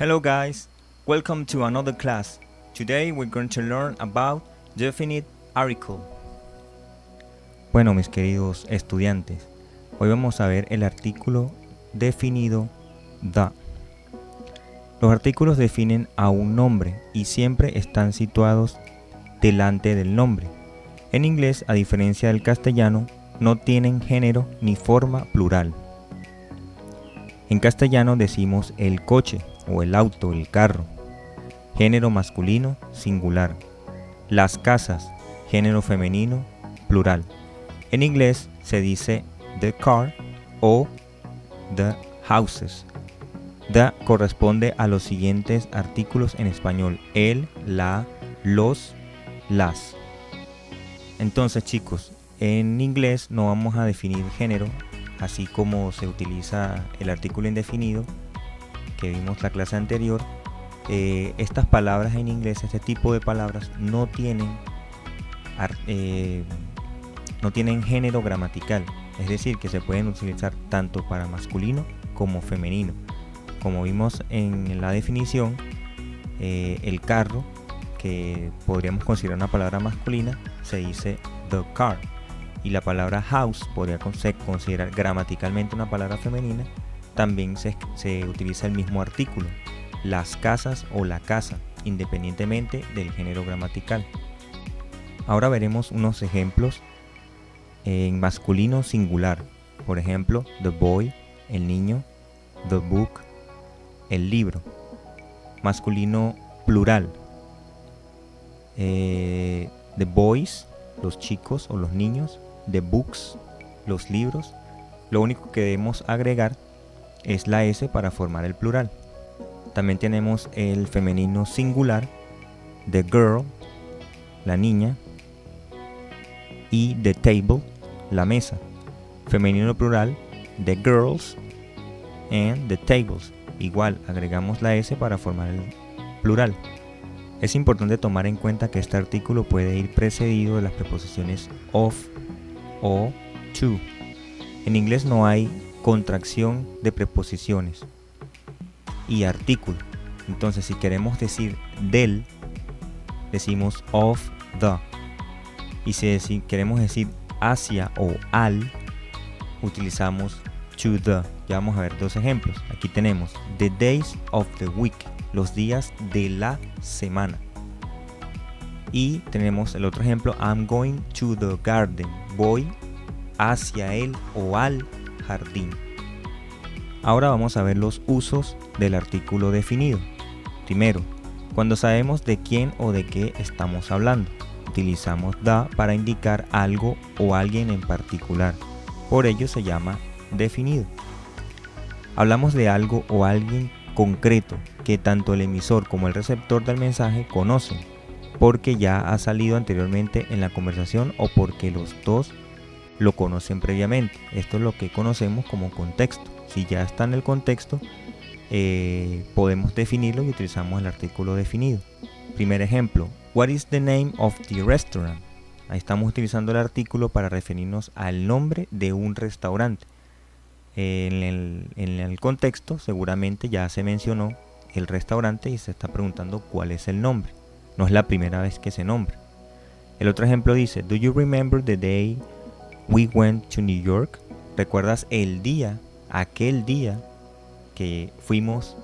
Hello guys, welcome to another class. Today we're going to learn about definite article. Bueno, mis queridos estudiantes, hoy vamos a ver el artículo definido the. Los artículos definen a un nombre y siempre están situados delante del nombre. En inglés, a diferencia del castellano, no tienen género ni forma plural. En castellano decimos el coche o el auto, el carro. Género masculino, singular. Las casas, género femenino, plural. En inglés se dice the car o the houses. The corresponde a los siguientes artículos en español: el, la, los, las. Entonces, chicos, en inglés no vamos a definir género, así como se utiliza el artículo indefinido que vimos la clase anterior. Estas palabras en inglés, este tipo de palabras no tienen género gramatical, es decir, que se pueden utilizar tanto para masculino como femenino. Como vimos en la definición, el carro, que podríamos considerar una palabra masculina, se dice the car, y la palabra house podría considerar gramaticalmente una palabra femenina. También se utiliza el mismo artículo, las casas o la casa, independientemente del género gramatical. Ahora veremos unos ejemplos en masculino singular. Por ejemplo, the boy, el niño; the book, el libro. Masculino plural, the boys, los chicos o los niños; the books, los libros. Lo único que debemos agregar es la S para formar el plural. También tenemos el femenino singular, the girl, la niña; y the table, la mesa. Femenino plural, the girls and the tables. Igual agregamos la S para formar el plural. Es importante tomar en cuenta que este artículo puede ir precedido de las preposiciones of o to. En inglés no hay contracción de preposiciones y artículo. Entonces, si queremos decir del, decimos of the. Y si queremos decir hacia o al, utilizamos to the. Ya vamos a ver dos ejemplos. Aquí tenemos the days of the week, los días de la semana. Y tenemos el otro ejemplo, I'm going to the garden, voy hacia el o al jardín. Ahora vamos a ver los usos del artículo definido. Primero, cuando sabemos de quién o de qué estamos hablando, utilizamos the para indicar algo o alguien en particular. Por ello se llama definido. Hablamos de algo o alguien concreto que tanto el emisor como el receptor del mensaje conocen, porque ya ha salido anteriormente en la conversación o porque los dos lo conocen previamente. Esto es lo que conocemos como contexto. Si ya está en el contexto, podemos definirlo y utilizamos el artículo definido. Primer ejemplo, what is the name of the restaurant? Ahí estamos utilizando el artículo para referirnos al nombre de un restaurante. En el contexto seguramente ya se mencionó el restaurante y se está preguntando cuál es el nombre. No es la primera vez que se nombra. El otro ejemplo dice, do you remember the day we went to New York? ¿Recuerdas el día, aquel día que fuimos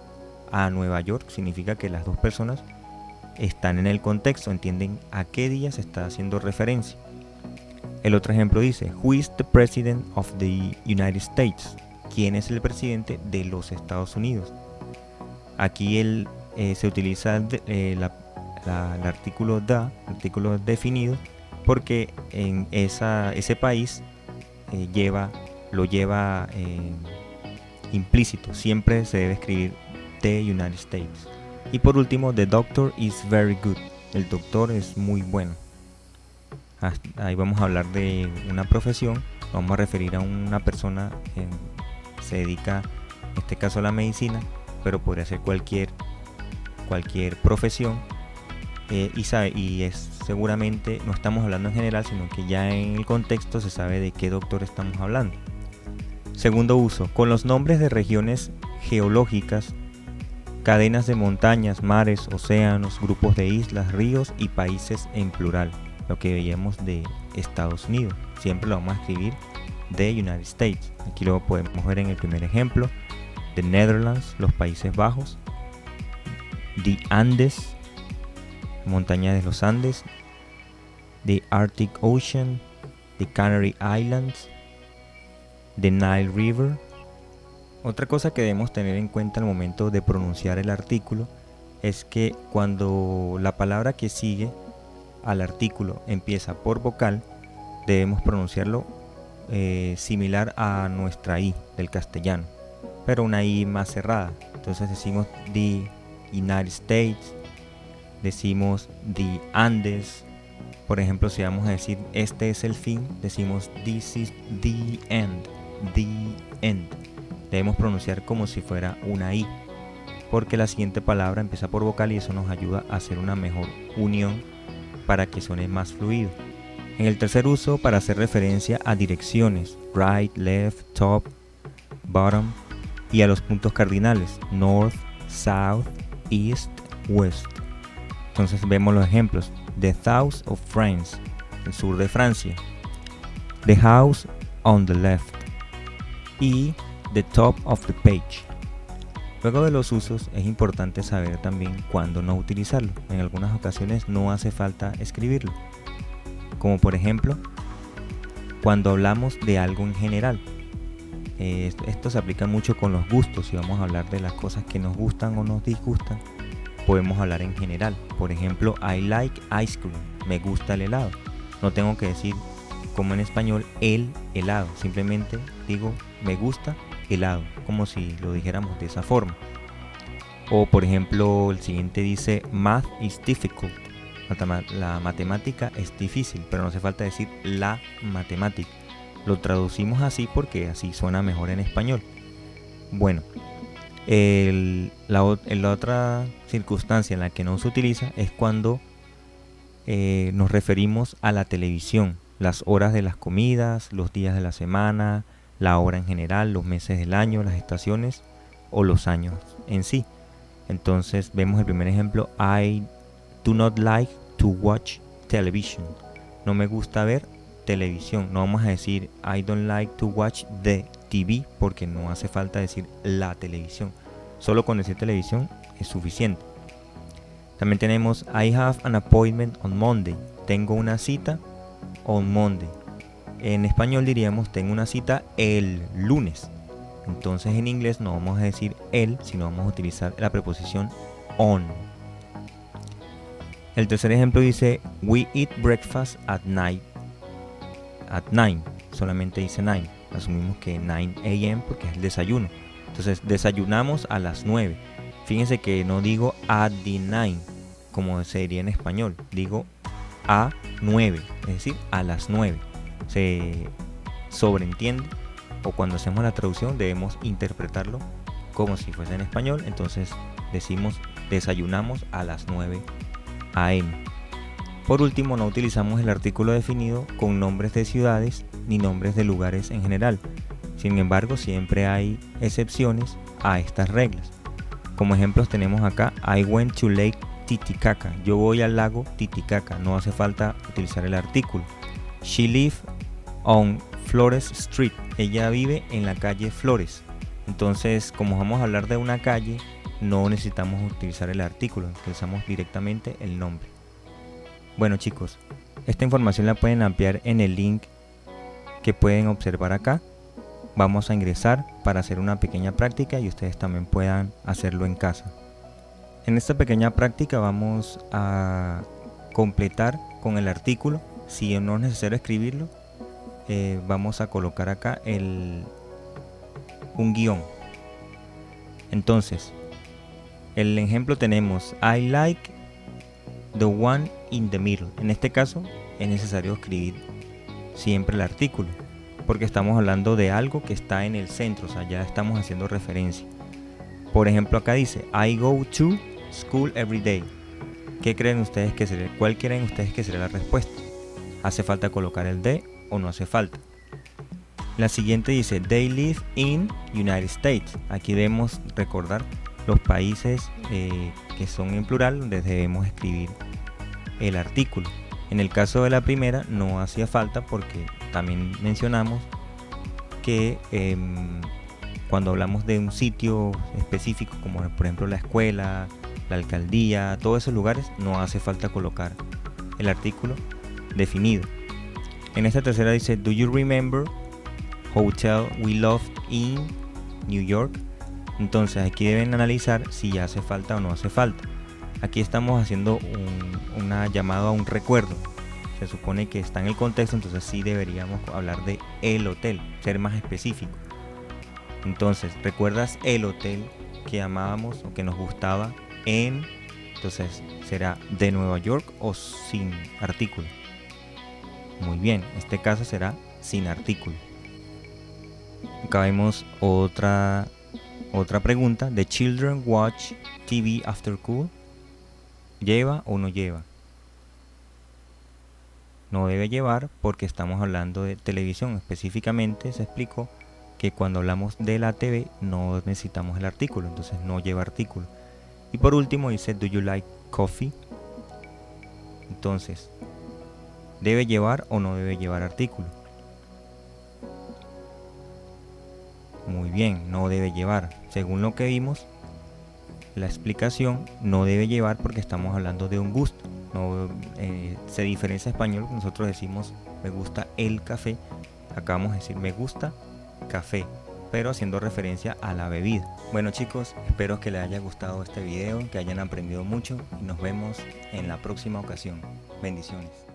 a Nueva York? Significa que las dos personas están en el contexto, entienden a qué día se está haciendo referencia. El otro ejemplo dice, who is the president of the United States? ¿Quién es el presidente de los Estados Unidos? Aquí se utiliza el artículo the, artículo definido, porque en ese país lo lleva implícito. Siempre se debe escribir the United States. Y por último, the doctor is very good. El doctor es muy bueno. Ahí vamos a hablar de una profesión. Vamos a referir a una persona que se dedica, en este caso, a la medicina, pero podría ser cualquier profesión. Seguramente no estamos hablando en general, sino que ya en el contexto se sabe de qué doctor estamos hablando. Segundo uso, con los nombres de regiones geológicas cadenas de montañas, mares, océanos, grupos de islas, ríos y países en plural. Lo que veíamos de Estados Unidos, siempre lo vamos a escribir de United States. Aquí lo podemos ver en el primer ejemplo: The Netherlands, los Países Bajos; The Andes, montaña de los Andes; The Arctic Ocean, The Canary Islands, The Nile River. Otra cosa que debemos tener en cuenta al momento de pronunciar el artículo es que cuando la palabra que sigue al artículo empieza por vocal, debemos pronunciarlo similar a nuestra I del castellano, pero una I más cerrada. Entonces decimos the United States, decimos the Andes. Por ejemplo, si vamos a decir este es el fin, decimos this is the end, the end. Debemos pronunciar como si fuera una I, porque la siguiente palabra empieza por vocal y eso nos ayuda a hacer una mejor unión para que suene más fluido. En el tercer uso, para hacer referencia a direcciones, right, left, top, bottom, y a los puntos cardinales, north, south, east, west. Entonces vemos los ejemplos: the south of France, el sur de Francia; the house on the left, y the top of the page. Luego de los usos, es importante saber también cuándo no utilizarlo. En algunas ocasiones no hace falta escribirlo, como por ejemplo cuando hablamos de algo en general. Esto se aplica mucho con los gustos. Si vamos a hablar de las cosas que nos gustan o nos disgustan, podemos hablar en general. Por ejemplo, I like ice cream, me gusta el helado. No tengo que decir como en español el helado, simplemente digo me gusta helado, como si lo dijéramos de esa forma. O por ejemplo, el siguiente dice math is difficult, la matemática es difícil, pero no hace falta decir la matemática, lo traducimos así porque así suena mejor en español. Bueno, la otra circunstancia en la que no se utiliza es cuando nos referimos a la televisión, las horas de las comidas, los días de la semana, la hora en general, los meses del año, las estaciones o los años en sí. Entonces vemos el primer ejemplo: I do not like to watch television. No me gusta ver televisión. No vamos a decir I don't like to watch the TV, porque no hace falta decir la televisión. Solo con decir televisión es suficiente. También tenemos I have an appointment on Monday. Tengo una cita on Monday. En español diríamos tengo una cita el lunes. Entonces en inglés no vamos a decir el, sino vamos a utilizar la preposición on. El tercer ejemplo dice we eat breakfast at night. At 9, solamente dice 9. Asumimos que 9 a.m. porque es el desayuno. Entonces desayunamos a las 9. Fíjense que no digo at the 9 como se diría en español. Digo a 9, es decir, a las 9. Se sobreentiende, o cuando hacemos la traducción debemos interpretarlo como si fuese en español. Entonces decimos desayunamos a las 9 a.m. Por último, no utilizamos el artículo definido con nombres de ciudades ni nombres de lugares en general. Sin embargo, siempre hay excepciones a estas reglas. Como ejemplos tenemos acá I went to Lake Titicaca. Yo voy al lago Titicaca. No hace falta utilizar el artículo. She lives on Flores Street. Ella vive en la calle Flores. Entonces, como vamos a hablar de una calle, no necesitamos utilizar el artículo, utilizamos directamente el nombre. Bueno chicos, esta información la pueden ampliar en el link que pueden observar acá. Vamos a ingresar para hacer una pequeña práctica y ustedes también puedan hacerlo en casa. En esta pequeña práctica vamos a completar con el artículo. Si no es necesario escribirlo, vamos a colocar acá un guión. Entonces, el ejemplo tenemos I like the one in the middle. En este caso es necesario escribir siempre el artículo, porque estamos hablando de algo que está en el centro, o sea, ya estamos haciendo referencia. Por ejemplo, acá dice I go to school every day. ¿Qué creen ustedes que sería? ¿Cuál creen ustedes que sería la respuesta? ¿Hace falta colocar el de o no hace falta? La siguiente dice they live in United States. Aquí debemos recordar los países que son en plural, donde debemos escribir el artículo. En el caso de la primera no hacía falta porque también mencionamos que cuando hablamos de un sitio específico, como por ejemplo la escuela, la alcaldía, todos esos lugares, no hace falta colocar el artículo definido. En esta tercera dice, do you remember hotel we loved in New York? Entonces aquí deben analizar si ya hace falta o no hace falta. Aquí estamos haciendo una llamada a un recuerdo. Se supone que está en el contexto, entonces sí deberíamos hablar de el hotel, ser más específico. Entonces, ¿recuerdas el hotel que amábamos o que nos gustaba en? Entonces, ¿será de Nueva York o sin artículo? Muy bien, este caso será sin artículo. Acá vemos otra pregunta. ¿The children watch TV after school? ¿Lleva o no lleva? No debe llevar porque estamos hablando de televisión. Específicamente se explicó que cuando hablamos de la TV no necesitamos el artículo, entonces no lleva artículo. Y por último dice, do you like coffee? Entonces, ¿debe llevar o no debe llevar artículo? Muy bien, no debe llevar. Según lo que vimos, la explicación no debe llevar porque estamos hablando de un gusto. No, se diferencia español, nosotros decimos me gusta el café, acá vamos a decir me gusta café, pero haciendo referencia a la bebida. Bueno chicos, espero que les haya gustado este video, que hayan aprendido mucho y nos vemos en la próxima ocasión. Bendiciones.